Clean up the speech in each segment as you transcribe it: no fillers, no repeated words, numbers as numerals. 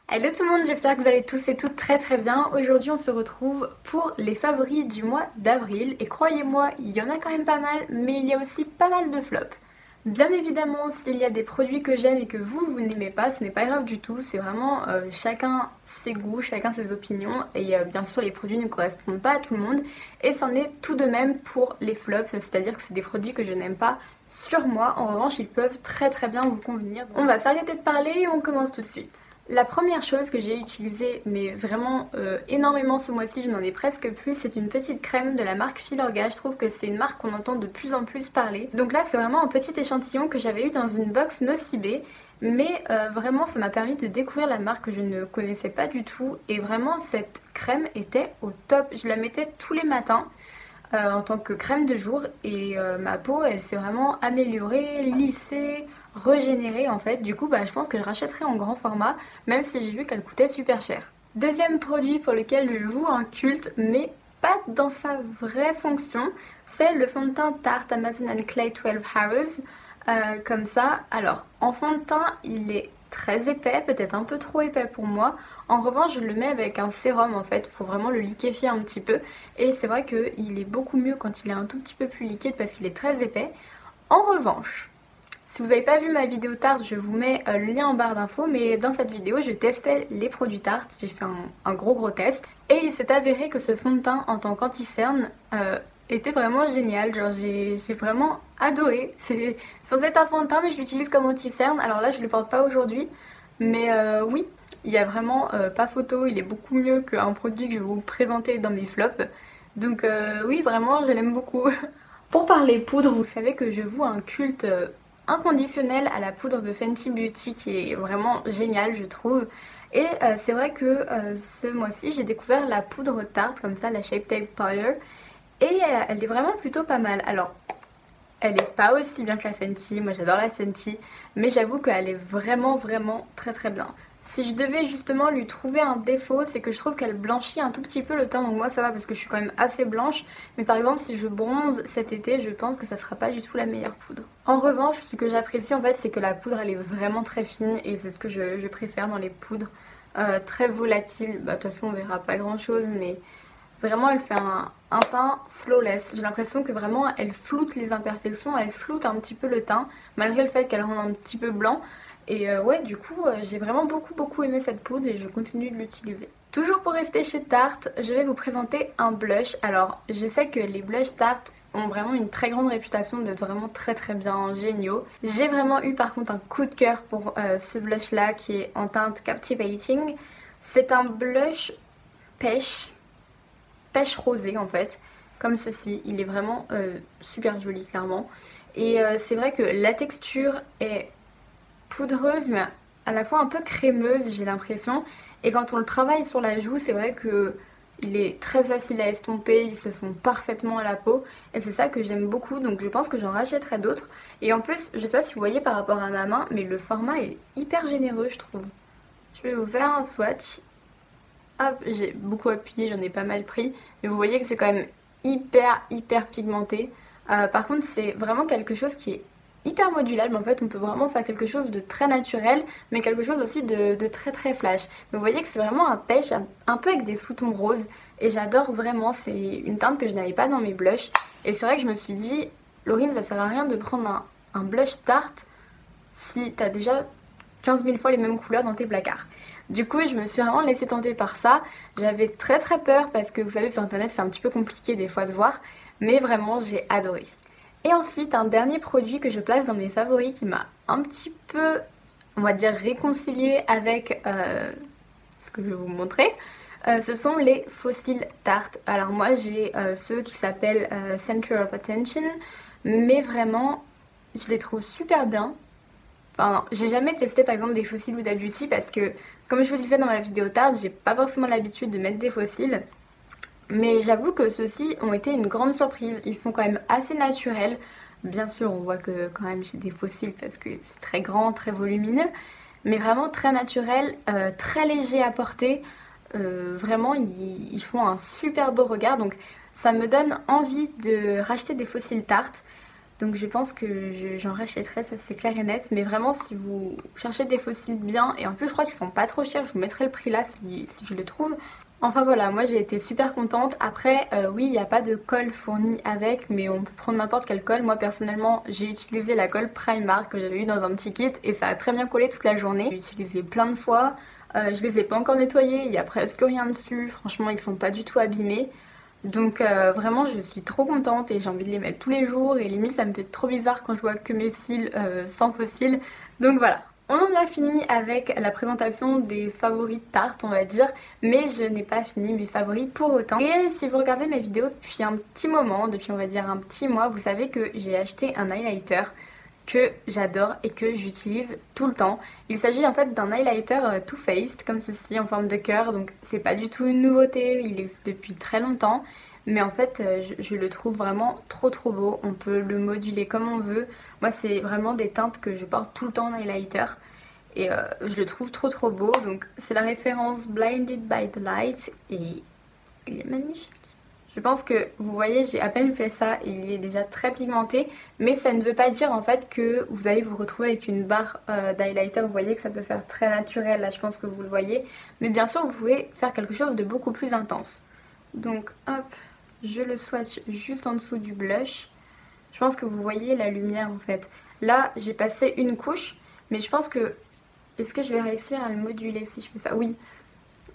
Hello tout le monde, j'espère que vous allez tous et toutes très bien. Aujourd'hui on se retrouve pour les favoris du mois d'avril et croyez-moi, il y en a quand même pas mal, mais il y a aussi pas mal de flops. Bien évidemment, s'il y a des produits que j'aime et que vous n'aimez pas, ce n'est pas grave du tout, c'est vraiment chacun ses goûts, chacun ses opinions et bien sûr les produits ne correspondent pas à tout le monde et c'en est tout de même pour les flops, c'est-à-dire que c'est des produits que je n'aime pas sur moi, en revanche ils peuvent très bien vous convenir. On va s'arrêter de parler et on commence tout de suite. La première chose que j'ai utilisée, mais vraiment énormément ce mois-ci, je n'en ai presque plus, c'est une petite crème de la marque Filorga. Je trouve que c'est une marque qu'on entend de plus en plus parler. Donc là, c'est vraiment un petit échantillon que j'avais eu dans une box Nocibé, mais vraiment ça m'a permis de découvrir la marque que je ne connaissais pas du tout. Et vraiment, cette crème était au top. Je la mettais tous les matins. En tant que crème de jour et ma peau elle s'est vraiment améliorée, lissée, régénérée en fait. Du coup je pense que je rachèterai en grand format même si j'ai vu qu'elle coûtait super cher. Deuxième produit pour lequel je voue un culte mais pas dans sa vraie fonction, c'est le fond de teint Tarte Amazon Clay 12 Hours. Comme ça, alors en fond de teint il est très épais, peut-être un peu trop épais pour moi. En revanche, je le mets avec un sérum en fait pour vraiment le liquéfier un petit peu. Et c'est vrai qu'il est beaucoup mieux quand il est un tout petit peu plus liquide parce qu'il est très épais. En revanche, si vous n'avez pas vu ma vidéo Tarte, je vous mets le lien en barre d'infos. Mais dans cette vidéo, je testais les produits Tarte. J'ai fait un gros test. Et il s'est avéré que ce fond de teint en tant qu'anti-cerne était vraiment génial. Genre j'ai vraiment adoré. C'est sans être un fond de teint mais je l'utilise comme anti-cerne. Alors là je le porte pas aujourd'hui. Mais oui, il y a vraiment pas photo. Il est beaucoup mieux qu'un produit que je vais vous présenter dans mes flops. Donc oui vraiment je l'aime beaucoup. Pour parler poudre, vous savez que je voue un culte inconditionnel à la poudre de Fenty Beauty qui est vraiment géniale je trouve. Et c'est vrai que ce mois-ci j'ai découvert la poudre Tarte comme ça, la Shape Tape Powder. Et elle est vraiment plutôt pas mal. Alors, elle est pas aussi bien que la Fenty, moi j'adore la Fenty, mais j'avoue qu'elle est vraiment très bien. Si je devais justement lui trouver un défaut, c'est que je trouve qu'elle blanchit un tout petit peu le teint, donc moi ça va parce que je suis quand même assez blanche, mais par exemple si je bronze cet été, je pense que ça sera pas du tout la meilleure poudre. En revanche, ce que j'apprécie en fait, c'est que la poudre elle est vraiment très fine et c'est ce que je préfère dans les poudres. Très volatile, de toute façon on verra pas grand chose, mais vraiment elle fait un teint flawless. J'ai l'impression que vraiment elle floute les imperfections, elle floute un petit peu le teint, malgré le fait qu'elle rend un petit peu blanc. Et ouais du coup j'ai vraiment beaucoup aimé cette poudre et je continue de l'utiliser. Toujours pour rester chez Tarte, je vais vous présenter un blush. Alors je sais que les blushs Tarte ont vraiment une très grande réputation d'être vraiment très bien géniaux. J'ai vraiment eu par contre un coup de cœur pour ce blush là qui est en teinte Captivating. C'est un blush pêche rosée en fait, comme ceci. Il est vraiment super joli clairement. Et c'est vrai que la texture est poudreuse mais à la fois un peu crémeuse j'ai l'impression. Et quand on le travaille sur la joue c'est vrai que il est très facile à estomper, ils se font parfaitement à la peau et c'est ça que j'aime beaucoup donc je pense que j'en rachèterai d'autres. Et en plus je sais pas si vous voyez par rapport à ma main mais le format est hyper généreux je trouve. Je vais vous faire un swatch. Hop, j'ai beaucoup appuyé, j'en ai pas mal pris. Mais vous voyez que c'est quand même hyper pigmenté. Par contre, c'est vraiment quelque chose qui est hyper modulable. En fait, on peut vraiment faire quelque chose de très naturel, mais quelque chose aussi de très flash. Mais vous voyez que c'est vraiment un pêche, un peu avec des sous-tons roses. Et j'adore vraiment, c'est une teinte que je n'avais pas dans mes blushs. Et c'est vrai que je me suis dit, Laurine, ça sert à rien de prendre un blush Tarte si t'as déjà 15 000 fois les mêmes couleurs dans tes placards. Du coup je me suis vraiment laissée tenter par ça. J'avais très peur parce que vous savez sur internet c'est un petit peu compliqué des fois de voir. Mais vraiment j'ai adoré. Et ensuite un dernier produit que je place dans mes favoris qui m'a un petit peu on va dire réconcilié avec ce que je vais vous montrer. Ce sont les fossiles Tarte. Alors moi j'ai ceux qui s'appellent Center of Attention. Mais vraiment je les trouve super bien. Enfin, j'ai jamais testé par exemple des fossiles Huda Beauty parce que, comme je vous disais dans ma vidéo Tarte, j'ai pas forcément l'habitude de mettre des fossiles. Mais j'avoue que ceux-ci ont été une grande surprise. Ils font quand même assez naturels. Bien sûr, on voit que quand même j'ai des fossiles parce que c'est très grand, très volumineux. Mais vraiment très naturel, très léger à porter. Vraiment, ils font un super beau regard. Donc ça me donne envie de racheter des fossiles Tarte. Donc je pense que j'en rachèterai, ça c'est clair et net. Mais vraiment si vous cherchez des fossiles bien, et en plus je crois qu'ils sont pas trop chers, je vous mettrai le prix là si je les trouve. Enfin voilà, moi j'ai été super contente. Après oui il n'y a pas de colle fournie avec, mais on peut prendre n'importe quelle colle. Moi personnellement j'ai utilisé la colle Primark que j'avais eu dans un petit kit et ça a très bien collé toute la journée. J'ai utilisé plein de fois, je les ai pas encore nettoyés, il y a presque rien dessus. Franchement ils sont pas du tout abîmés. Donc vraiment je suis trop contente et j'ai envie de les mettre tous les jours et limite ça me fait trop bizarre quand je vois que mes cils sans faux cils. Donc voilà. On en a fini avec la présentation des favoris Tarte on va dire, mais je n'ai pas fini mes favoris pour autant. Et si vous regardez mes vidéos depuis un petit moment, depuis on va dire un petit mois, vous savez que j'ai acheté un highlighter que j'adore et que j'utilise tout le temps. Il s'agit en fait d'un highlighter Too Faced comme ceci en forme de cœur, donc c'est pas du tout une nouveauté, il existe depuis très longtemps. Mais en fait je le trouve vraiment trop beau, on peut le moduler comme on veut. Moi c'est vraiment des teintes que je porte tout le temps en highlighter et je le trouve trop beau. Donc c'est la référence Blinded by the Light et il est magnifique. Je pense que vous voyez j'ai à peine fait ça et il est déjà très pigmenté, mais ça ne veut pas dire en fait que vous allez vous retrouver avec une barre d'highlighter. Vous voyez que ça peut faire très naturel, là je pense que vous le voyez, mais bien sûr vous pouvez faire quelque chose de beaucoup plus intense. Donc hop, je le swatch juste en dessous du blush. Je pense que vous voyez la lumière en fait. Là j'ai passé une couche, mais je pense que... Est-ce que je vais réussir à le moduler si je fais ça? Oui.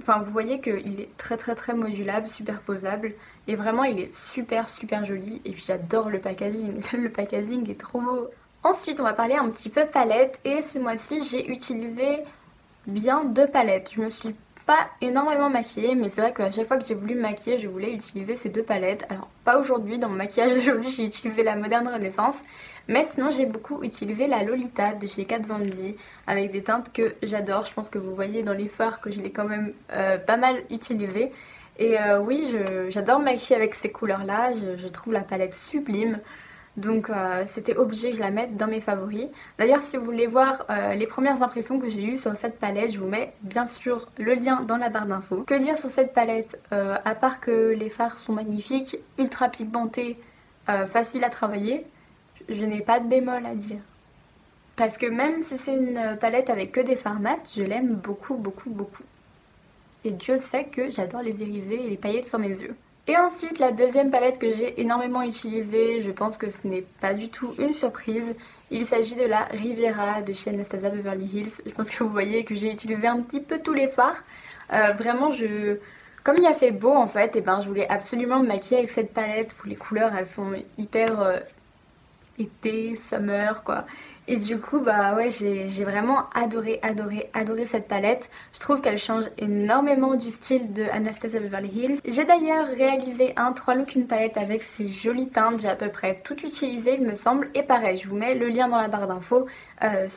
Enfin vous voyez qu'il est très modulable, superposable. Et vraiment il est super joli. Et puis j'adore le packaging. Le packaging est trop beau. Ensuite on va parler un petit peu palette. Et ce mois-ci j'ai utilisé bien 2 palettes. Je me suis pas énormément maquillée, mais c'est vrai qu'à chaque fois que j'ai voulu me maquiller je voulais utiliser ces 2 palettes. Alors pas aujourd'hui, dans mon maquillage d'aujourd'hui j'ai utilisé la Moderne Renaissance, mais sinon j'ai beaucoup utilisé la Lolita de chez Kat Von D avec des teintes que j'adore. Je pense que vous voyez dans les fards que je l'ai quand même pas mal utilisée. Et oui j'adore me maquiller avec ces couleurs là, je trouve la palette sublime. Donc c'était obligé que je la mette dans mes favoris. D'ailleurs si vous voulez voir les premières impressions que j'ai eues sur cette palette, je vous mets bien sûr le lien dans la barre d'infos. Que dire sur cette palette à part que les fards sont magnifiques, ultra pigmentés, faciles à travailler, je n'ai pas de bémol à dire. Parce que même si c'est une palette avec que des fards mat, je l'aime beaucoup. Et Dieu sait que j'adore les irisés et les paillettes sur mes yeux. Et ensuite la deuxième palette que j'ai énormément utilisée, je pense que ce n'est pas du tout une surprise, il s'agit de la Riviera de chez Anastasia Beverly Hills. Je pense que vous voyez que j'ai utilisé un petit peu tous les fards. Vraiment comme il a fait beau en fait, et ben je voulais absolument me maquiller avec cette palette où les couleurs elles sont hyper été, summer quoi. Et du coup bah ouais j'ai vraiment adoré cette palette. Je trouve qu'elle change énormément du style de Anastasia Beverly Hills. J'ai d'ailleurs réalisé un 3 look une palette avec ces jolies teintes, j'ai à peu près tout utilisé il me semble. Et pareil je vous mets le lien dans la barre d'infos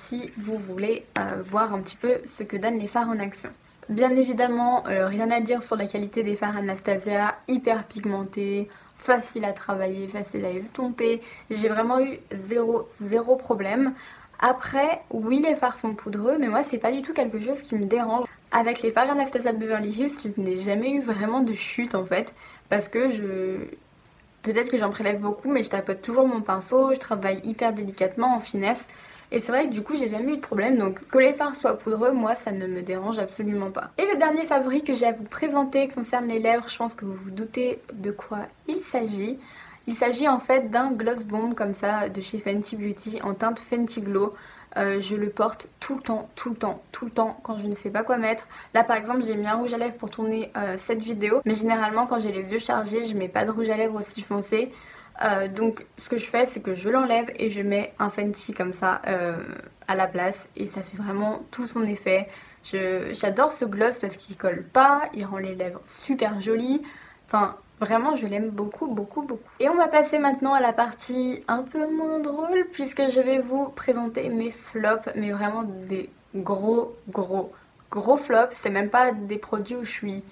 si vous voulez voir un petit peu ce que donnent les fards en action. Bien évidemment rien à dire sur la qualité des fards Anastasia, hyper pigmentés, facile à travailler, facile à estomper. J'ai vraiment eu zéro problème. Après, oui les fards sont poudreux, mais moi c'est pas du tout quelque chose qui me dérange. Avec les fards Anastasia Beverly Hills, je n'ai jamais eu vraiment de chute en fait, parce que peut-être que j'en prélève beaucoup, mais je tapote toujours mon pinceau, je travaille hyper délicatement, en finesse. Et c'est vrai que du coup j'ai jamais eu de problème, donc que les fards soient poudreux, moi ça ne me dérange absolument pas. Et le dernier favori que j'ai à vous présenter concerne les lèvres, je pense que vous vous doutez de quoi il s'agit. Il s'agit en fait d'un gloss bomb comme ça de chez Fenty Beauty en teinte Fenty Glow. Je le porte tout le temps quand je ne sais pas quoi mettre. Là par exemple j'ai mis un rouge à lèvres pour tourner cette vidéo, mais généralement quand j'ai les yeux chargés je mets pas de rouge à lèvres aussi foncé. Donc ce que je fais c'est que je l'enlève et je mets un Fenty comme ça à la place et ça fait vraiment tout son effet. J'adore ce gloss parce qu'il colle pas, il rend les lèvres super jolies, enfin vraiment je l'aime beaucoup. Et on va passer maintenant à la partie un peu moins drôle puisque je vais vous présenter mes flops, mais vraiment des gros flops. C'est même pas des produits où je suis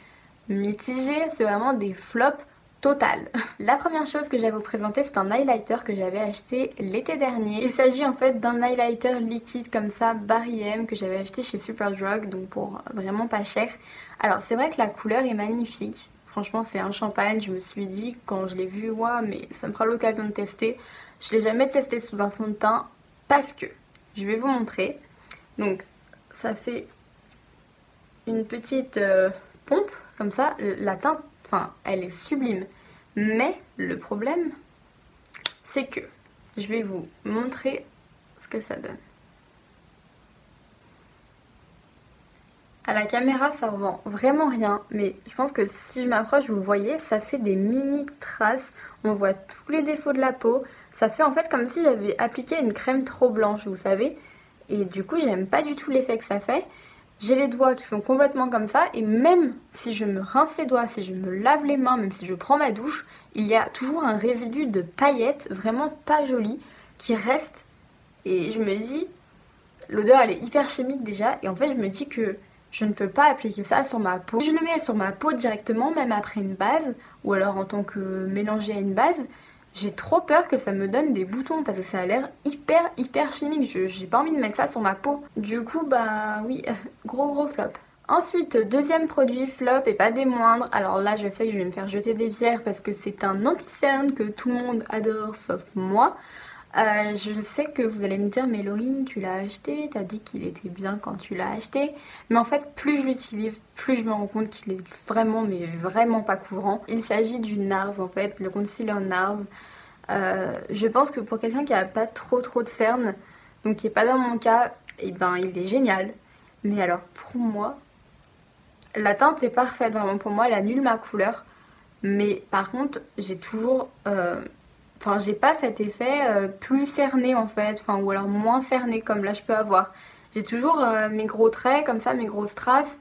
mitigée, c'est vraiment des flops total. La première chose que j'ai à vous présenter c'est un highlighter que j'avais acheté l'été dernier. Il s'agit en fait d'un highlighter liquide comme ça Barry M que j'avais acheté chez Superdrug, donc pour vraiment pas cher. Alors c'est vrai que la couleur est magnifique, franchement c'est un champagne, je me suis dit quand je l'ai vu, waouh mais ça me fera l'occasion de tester. Je l'ai jamais testé sous un fond de teint parce que je vais vous montrer. Donc ça fait une petite pompe comme ça. La teinte, enfin elle est sublime. Mais le problème c'est que je vais vous montrer ce que ça donne. À la caméra ça rend vraiment rien, mais je pense que si je m'approche, vous voyez, ça fait des mini traces, on voit tous les défauts de la peau, ça fait en fait comme si j'avais appliqué une crème trop blanche, vous savez, et du coup j'aime pas du tout l'effet que ça fait. J'ai les doigts qui sont complètement comme ça, et même si je me rince les doigts, si je me lave les mains, même si je prends ma douche, il y a toujours un résidu de paillettes vraiment pas joli qui reste, et je me dis, l'odeur elle est hyper chimique déjà, et en fait je me dis que je ne peux pas appliquer ça sur ma peau. Si je le mets sur ma peau directement, même après une base, ou alors en tant que mélangé à une base, j'ai trop peur que ça me donne des boutons parce que ça a l'air hyper chimique. J'ai pas envie de mettre ça sur ma peau. Du coup, bah oui, gros flop. Ensuite, deuxième produit flop et pas des moindres. Alors là, je sais que je vais me faire jeter des pierres parce que c'est un anti-cerne que tout le monde adore sauf moi. Je sais que vous allez me dire, mais Laurine, tu l'as acheté, t'as dit qu'il était bien quand tu l'as acheté. Mais en fait, plus je l'utilise, plus je me rends compte qu'il est vraiment, mais vraiment pas couvrant. Il s'agit du NARS en fait, le concealer NARS. Je pense que pour quelqu'un qui a pas trop de cernes, donc qui est pas dans mon cas, et ben il est génial. Mais alors pour moi, la teinte est parfaite vraiment pour moi, elle annule ma couleur. Mais par contre, j'ai toujours... Enfin, j'ai pas cet effet plus cerné en fait, enfin, ou alors moins cerné comme là je peux avoir. J'ai toujours mes gros traits comme ça, mes grosses traces.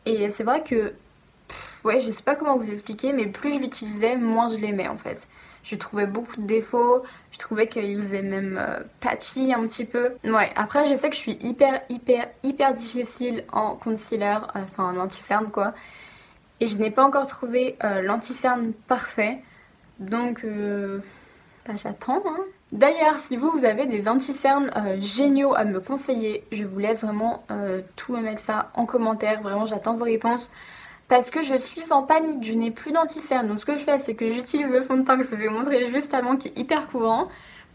Et c'est vrai que, ouais, je sais pas comment vous expliquer, mais plus je l'utilisais, moins je l'aimais en fait. Je trouvais beaucoup de défauts, je trouvais qu'il faisait même patchy un petit peu. Ouais, après je sais que je suis hyper difficile en concealer, enfin en anti-cerne quoi. Et je n'ai pas encore trouvé l'anti-cerne parfait. Donc... bah, j'attends hein. D'ailleurs si vous avez des anti-cernes géniaux à me conseiller, je vous laisse vraiment tout me mettre ça en commentaire, vraiment j'attends vos réponses. Parce que je suis en panique, je n'ai plus d'anti-cerne, donc ce que je fais c'est que j'utilise le fond de teint que je vous ai montré juste avant qui est hyper couvrant.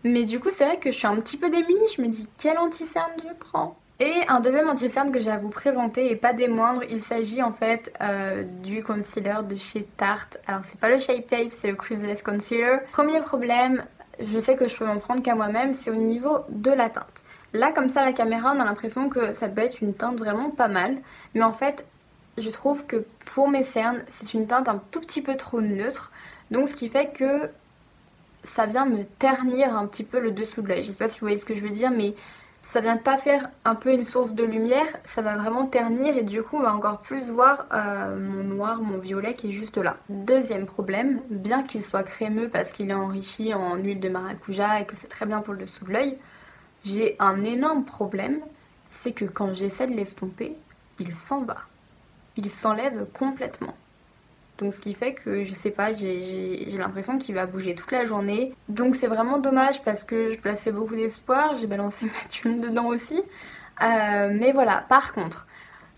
Mais du coup c'est vrai que je suis un petit peu démunie, je me dis quel anti-cerne je prends. Et un deuxième anti-cerne que j'ai à vous présenter et pas des moindres, il s'agit en fait du concealer de chez Tarte. Alors c'est pas le Shape Tape, c'est le Creaseless Concealer. Premier problème, je sais que je peux m'en prendre qu'à moi-même, c'est au niveau de la teinte. Là comme ça à la caméra on a l'impression que ça peut être une teinte vraiment pas mal, mais en fait je trouve que pour mes cernes c'est une teinte un tout petit peu trop neutre, donc ce qui fait que ça vient me ternir un petit peu le dessous de l'œil. Je sais pas si vous voyez ce que je veux dire, mais ça vient pas faire un peu une source de lumière, ça va vraiment ternir et du coup on va encore plus voir mon noir, mon violet qui est juste là. Deuxième problème, bien qu'il soit crémeux parce qu'il est enrichi en huile de maracuja et que c'est très bien pour le dessous de l'œil, j'ai un énorme problème, c'est que quand j'essaie de l'estomper, il s'en va. Il s'enlève complètement. Donc ce qui fait que je sais pas, j'ai l'impression qu'il va bouger toute la journée. Donc c'est vraiment dommage parce que je plaçais beaucoup d'espoir, j'ai balancé ma thune dedans aussi. Mais voilà, par contre,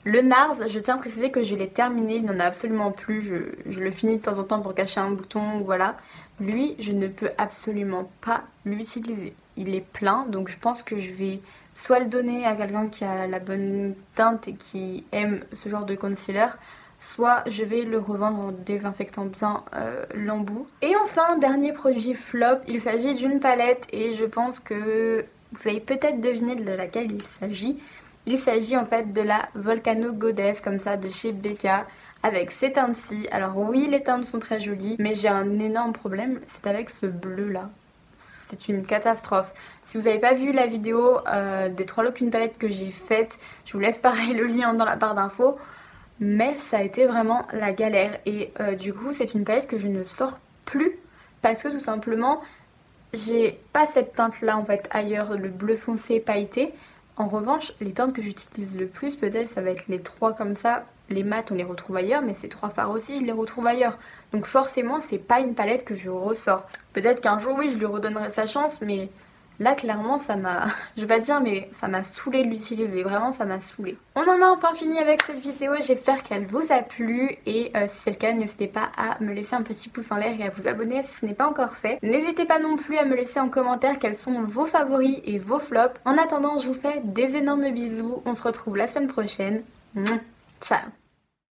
le NARS, je tiens à préciser que je l'ai terminé, il n'en a absolument plus. Je le finis de temps en temps pour cacher un bouton, voilà. Lui, je ne peux absolument pas l'utiliser. Il est plein, donc je pense que je vais soit le donner à quelqu'un qui a la bonne teinte et qui aime ce genre de concealer, soit je vais le revendre en désinfectant bien l'embout. Et enfin, dernier produit flop, il s'agit d'une palette et je pense que vous avez peut-être deviné de laquelle il s'agit. Il s'agit en fait de la Volcano Goddess comme ça de chez Becca avec ces teintes-ci. Alors oui, les teintes sont très jolies, mais j'ai un énorme problème, c'est avec ce bleu là. C'est une catastrophe. Si vous n'avez pas vu la vidéo des 3 looks une palette que j'ai faite, je vous laisse pareil le lien dans la barre d'infos. Mais ça a été vraiment la galère et du coup c'est une palette que je ne sors plus parce que tout simplement j'ai pas cette teinte là en fait ailleurs, le bleu foncé pailleté. En revanche les teintes que j'utilise le plus peut-être ça va être les 3 comme ça, les mats on les retrouve ailleurs mais ces 3 fards aussi je les retrouve ailleurs. Donc forcément c'est pas une palette que je ressors. Peut-être qu'un jour oui je lui redonnerai sa chance mais Là clairement ça m'a, je vais pas dire mais ça m'a saoulé de l'utiliser, vraiment ça m'a saoulé. On en a enfin fini avec cette vidéo, j'espère qu'elle vous a plu et si c'est le cas n'hésitez pas à me laisser un petit pouce en l'air et à vous abonner si ce n'est pas encore fait. N'hésitez pas non plus à me laisser en commentaire quels sont vos favoris et vos flops. En attendant je vous fais des énormes bisous, on se retrouve la semaine prochaine. Ciao.